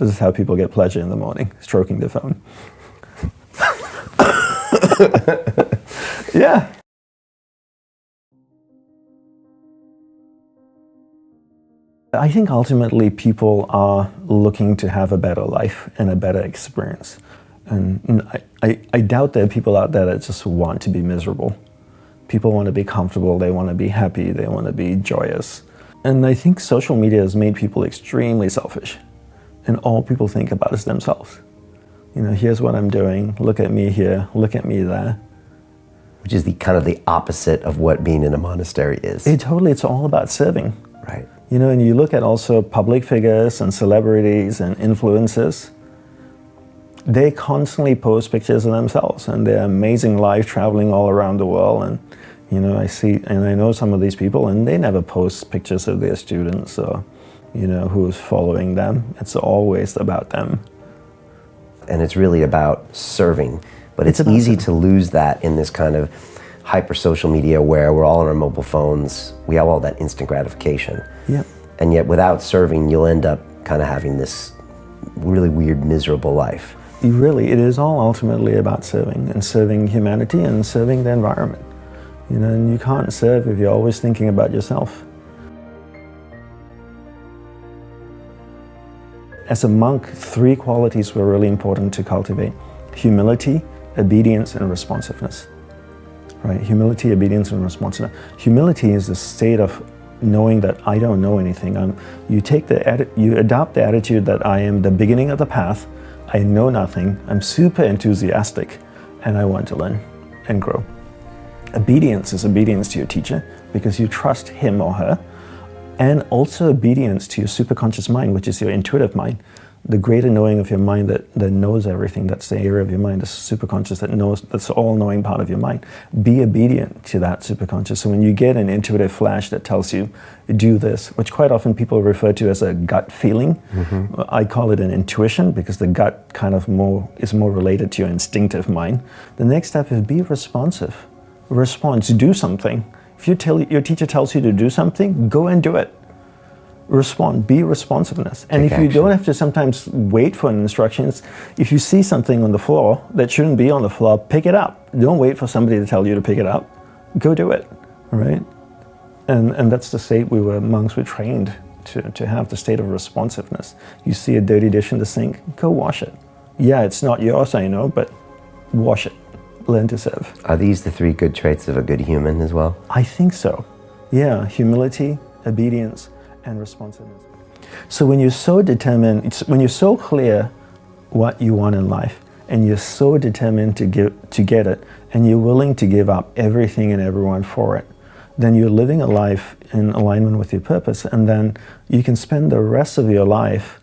This is how people get pleasure in the morning, stroking their phone. Yeah. I think ultimately people are looking to have a better life and a better experience. And I doubt there are people out there that just want to be miserable. People want to be comfortable, they want to be happy, they want to be joyous. And I think social media has made people extremely selfish. And all people think about is themselves. You know, here's what I'm doing, look at me here, look at me there. Which is the kind of the opposite of what being in a monastery is. It's all about serving. Right. You know, and you look at also public figures and celebrities and influencers, they constantly post pictures of themselves and their amazing life traveling all around the world. And, you know, I know some of these people and they never post pictures of their students or, you know, who's following them. It's always about them. And it's really about serving. But it's easy to lose that in this kind of hyper social media where we're all on our mobile phones. We have all that instant gratification. Yeah. And yet without serving, you'll end up kind of having this really weird, miserable life. It is all ultimately about serving and serving humanity and serving the environment. You know, and you can't serve if you're always thinking about yourself. As a monk, 3 qualities were really important to cultivate: humility, obedience, and responsiveness. Right? Humility, obedience, and responsiveness. Humility is the state of knowing that I don't know anything. You adopt the attitude that I am the beginning of the path, I know nothing, I'm super enthusiastic, and I want to learn and grow. Obedience is obedience to your teacher because you trust him or her, and also obedience to your superconscious mind, which is your intuitive mind. The greater knowing of your mind that knows everything, that's the area of your mind, the superconscious that knows, that's the all-knowing part of your mind. Be obedient to that superconscious. So when you get an intuitive flash that tells you, do this, which quite often people refer to as a gut feeling, I call it an intuition because the gut kind of is more related to your instinctive mind. The next step is be responsive. Respond, do something. If your teacher tells you to do something, go and do it. Respond, be responsiveness. And if you don't have to sometimes wait for instructions, if you see something on the floor that shouldn't be on the floor, pick it up. Don't wait for somebody to tell you to pick it up. Go do it, right? And that's the state monks were trained to have, the state of responsiveness. You see a dirty dish in the sink, go wash it. Yeah, it's not yours, I know, but wash it. Learn to serve. Are these the 3 good traits of a good human as well? I think so. Yeah, humility, obedience, and responsiveness. So when you're so determined, when you're so clear what you want in life, and you're so determined to get it, and you're willing to give up everything and everyone for it, then you're living a life in alignment with your purpose, and then you can spend the rest of your life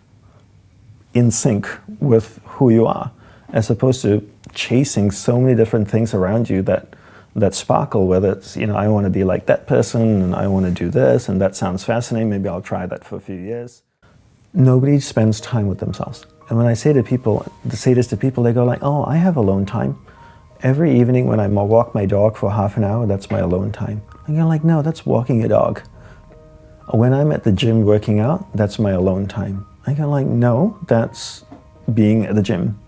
in sync with who you are, as opposed to chasing so many different things around you that sparkle, whether it's, you know, I want to be like that person and I want to do this and that sounds fascinating, maybe I'll try that for a few years. Nobody spends time with themselves. And when I say this to people, they go like, oh, I have alone time. Every evening when I walk my dog for half an hour, that's my alone time. And you're like, no, that's walking a dog. When I'm at the gym working out, that's my alone time. I go like, no, that's being at the gym.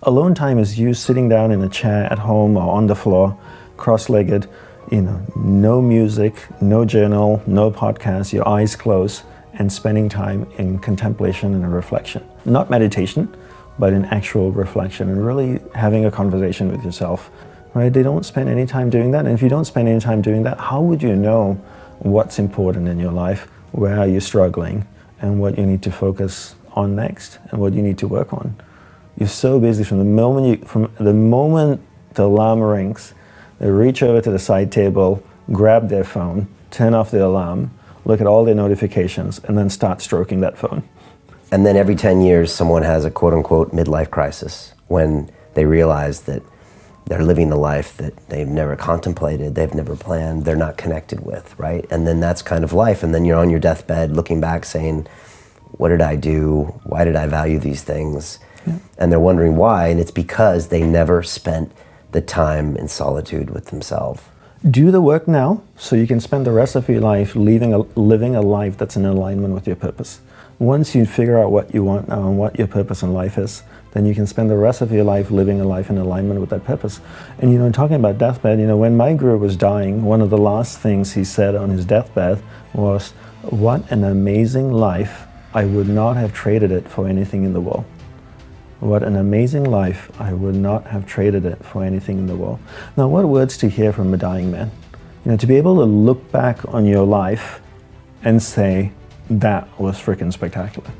Alone time is you sitting down in a chair at home or on the floor, cross-legged, you know, no music, no journal, no podcast, your eyes closed, and spending time in contemplation and reflection. Not meditation, but in actual reflection and really having a conversation with yourself, right? They don't spend any time doing that. And if you don't spend any time doing that, how would you know what's important in your life, where are you struggling, and what you need to focus on next, and what you need to work on? You're so busy from the moment the alarm rings, they reach over to the side table, grab their phone, turn off the alarm, look at all their notifications, and then start stroking that phone. And then every 10 years, someone has a quote-unquote midlife crisis when they realize that they're living the life that they've never contemplated, they've never planned, they're not connected with, right? And then that's kind of life. And then you're on your deathbed looking back saying, what did I do? Why did I value these things? Yeah. And they're wondering why, and it's because they never spent the time in solitude with themselves. Do the work now so you can spend the rest of your life living a life that's in alignment with your purpose. once you figure out what you want now and what your purpose in life is, then you can spend the rest of your life living a life in alignment with that purpose. And talking about deathbed, when my guru was dying, one of the last things he said on his deathbed was, "What an amazing life. I would not have traded it for anything in the world." What an amazing life. I would not have traded it for anything in the world. Now, what words to hear from a dying man? To be able to look back on your life and say, that was freaking spectacular.